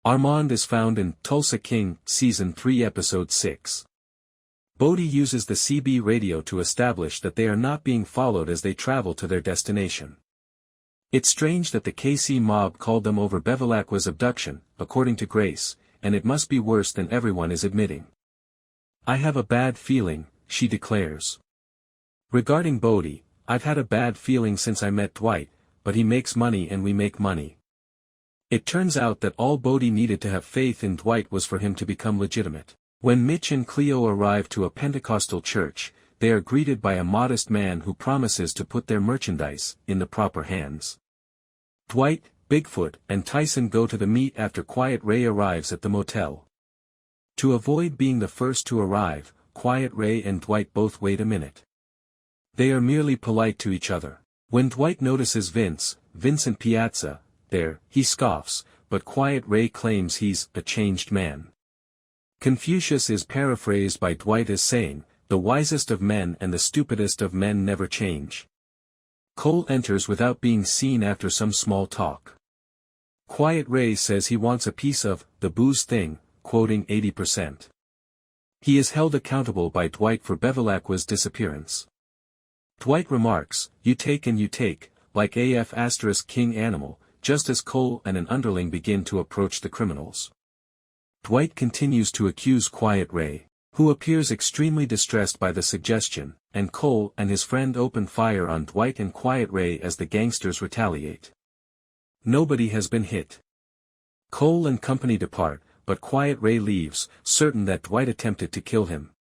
Armand is found in Tulsa King, Season 3 Episode 6. Bodhi uses the CB radio to establish that they are not being followed as they travel to their destination. It's strange that the KC mob called them over Bevilacqua's abduction, according to Grace, and it must be worse than everyone is admitting. I have a bad feeling, she declares. Regarding Bodhi, I've had a bad feeling since I met Dwight, but he makes money and we make money. It turns out that all Bodhi needed to have faith in Dwight was for him to become legitimate. When Mitch and Cleo arrive to a Pentecostal church, they are greeted by a modest man who promises to put their merchandise in the proper hands. Dwight, Bigfoot, and Tyson go to the meet after Quiet Ray arrives at the motel. To avoid being the first to arrive, Quiet Ray and Dwight both wait a minute. They are merely polite to each other. When Dwight notices Vincent Piazza, there, he scoffs, but Quiet Ray claims he's a changed man. Confucius is paraphrased by Dwight as saying, "The wisest of men and the stupidest of men never change." Cole enters without being seen after some small talk. Quiet Ray says he wants a piece of the booze thing, quoting 80%. He is held accountable by Dwight for Bevilacqua's disappearance. Dwight remarks, "You take and you take, like King animal," just as Cole and an underling begin to approach the criminals. Dwight continues to accuse Quiet Ray, who appears extremely distressed by the suggestion, and Cole and his friend open fire on Dwight and Quiet Ray as the gangsters retaliate. Nobody has been hit. Cole and company depart, but Quiet Ray leaves, certain that Dwight attempted to kill him.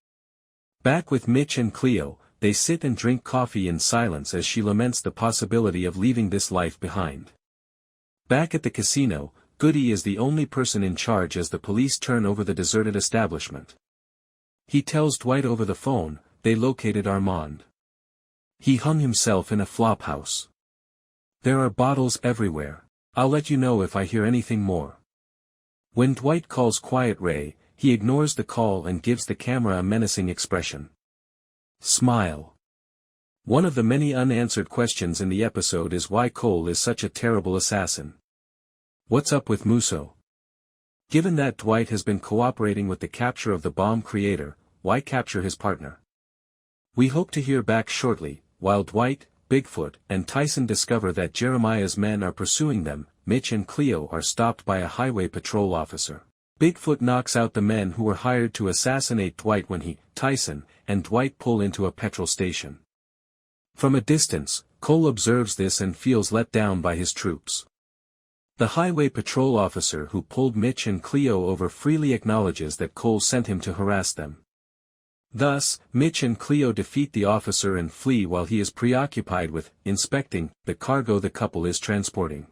Back with Mitch and Cleo, they sit and drink coffee in silence as she laments the possibility of leaving this life behind. Back at the casino, Goody is the only person in charge as the police turn over the deserted establishment. He tells Dwight over the phone, they located Armand. He hung himself in a flophouse. There are bottles everywhere. I'll let you know if I hear anything more. When Dwight calls Quiet Ray, he ignores the call and gives the camera a menacing expression. Smile. One of the many unanswered questions in the episode is why Cole is such a terrible assassin. What's up with Muso? Given that Dwight has been cooperating with the capture of the bomb creator, why capture his partner? We hope to hear back shortly. While Dwight, Bigfoot, and Tyson discover that Jeremiah's men are pursuing them, Mitch and Cleo are stopped by a highway patrol officer. Bigfoot knocks out the men who were hired to assassinate Dwight when Tyson, and Dwight pull into a petrol station. From a distance, Cole observes this and feels let down by his troops. The highway patrol officer who pulled Mitch and Cleo over freely acknowledges that Cole sent him to harass them. Thus, Mitch and Cleo defeat the officer and flee while he is preoccupied with inspecting the cargo the couple is transporting.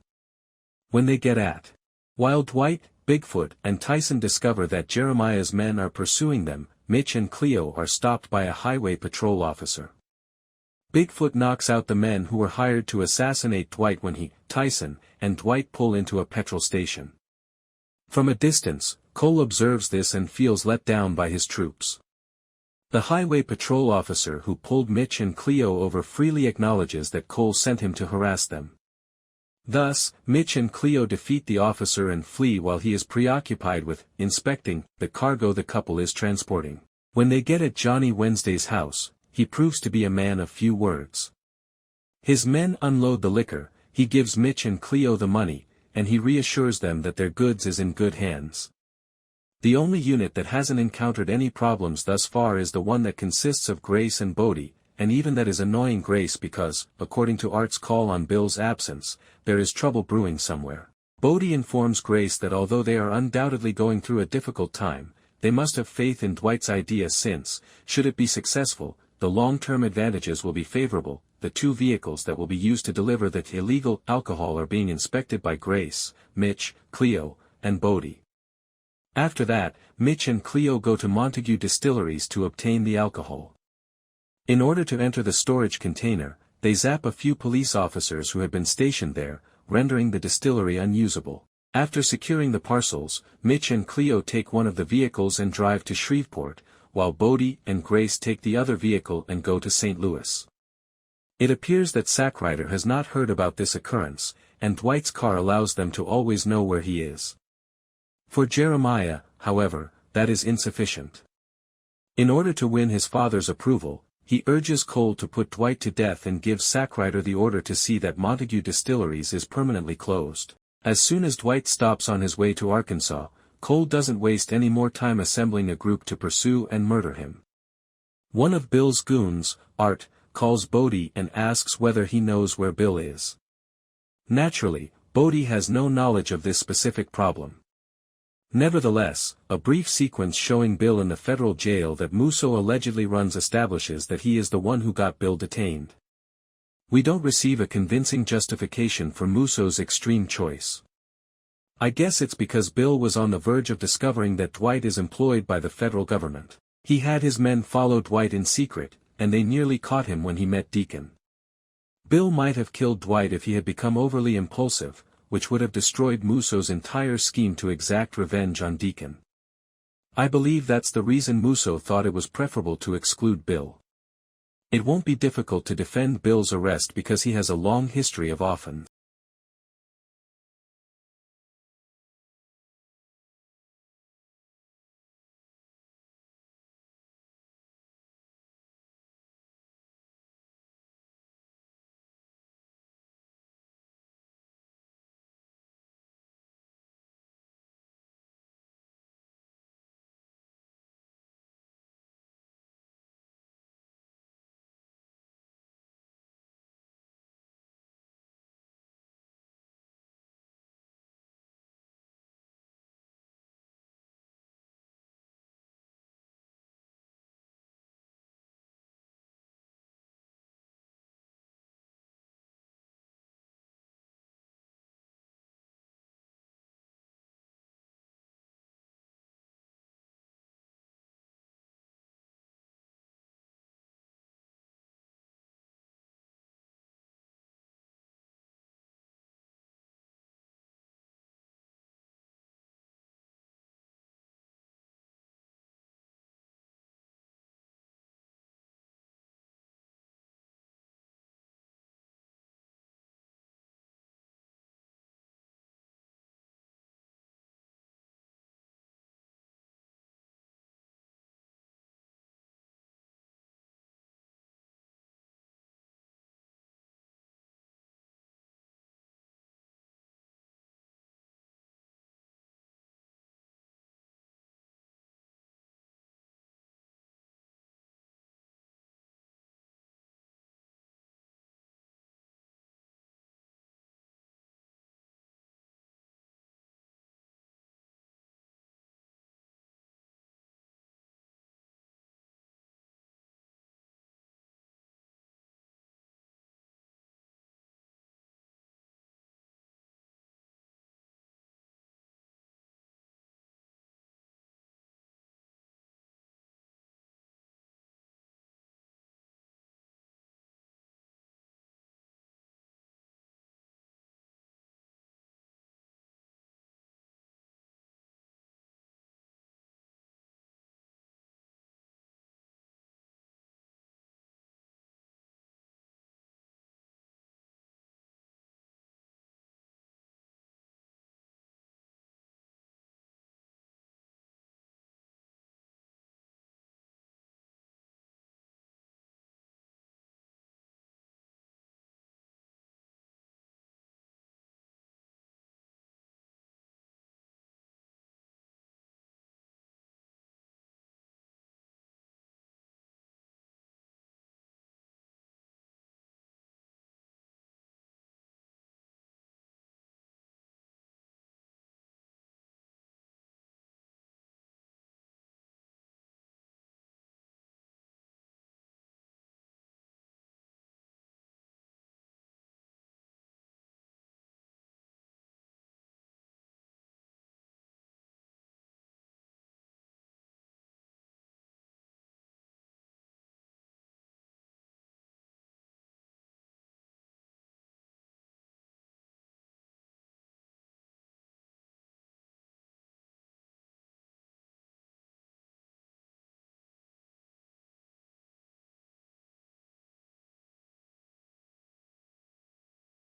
When they get at. While Dwight, Bigfoot, and Tyson discover that Jeremiah's men are pursuing them, Mitch and Cleo are stopped by a highway patrol officer. Bigfoot knocks out the men who were hired to assassinate Dwight when Tyson, and Dwight pull into a petrol station. From a distance, Cole observes this and feels let down by his troops. The highway patrol officer who pulled Mitch and Cleo over freely acknowledges that Cole sent him to harass them. Thus, Mitch and Cleo defeat the officer and flee while he is preoccupied with inspecting the cargo the couple is transporting. When they get at Johnny Wednesday's house, he proves to be a man of few words. His men unload the liquor, he gives Mitch and Cleo the money, and he reassures them that their goods is in good hands. The only unit that hasn't encountered any problems thus far is the one that consists of Grace and Bodhi, and even that is annoying Grace because, according to Art's call on Bill's absence, there is trouble brewing somewhere. Bodhi informs Grace that although they are undoubtedly going through a difficult time, they must have faith in Dwight's idea since, should it be successful, the long-term advantages will be favorable. The two vehicles that will be used to deliver the illegal alcohol are being inspected by Grace, Mitch, Cleo, and Bodhi. After that, Mitch and Cleo go to Montague Distilleries to obtain the alcohol. In order to enter the storage container, they zap a few police officers who had been stationed there, rendering the distillery unusable. After securing the parcels, Mitch and Cleo take one of the vehicles and drive to Shreveport, while Bodhi and Grace take the other vehicle and go to St. Louis. It appears that Sackrider has not heard about this occurrence, and Dwight's car allows them to always know where he is. For Jeremiah, however, that is insufficient. In order to win his father's approval, he urges Cole to put Dwight to death and gives Sackrider the order to see that Montague Distilleries is permanently closed. As soon as Dwight stops on his way to Arkansas, Cole doesn't waste any more time assembling a group to pursue and murder him. One of Bill's goons, Art, calls Bodie and asks whether he knows where Bill is. Naturally, Bodie has no knowledge of this specific problem. Nevertheless, a brief sequence showing Bill in the federal jail that Muso allegedly runs establishes that he is the one who got Bill detained. We don't receive a convincing justification for Muso's extreme choice. I guess it's because Bill was on the verge of discovering that Dwight is employed by the federal government. He had his men follow Dwight in secret, and they nearly caught him when he met Deacon. Bill might have killed Dwight if he had become overly impulsive, which would have destroyed Muso's entire scheme to exact revenge on Deacon. I believe that's the reason Muso thought it was preferable to exclude Bill. It won't be difficult to defend Bill's arrest because he has a long history of offense.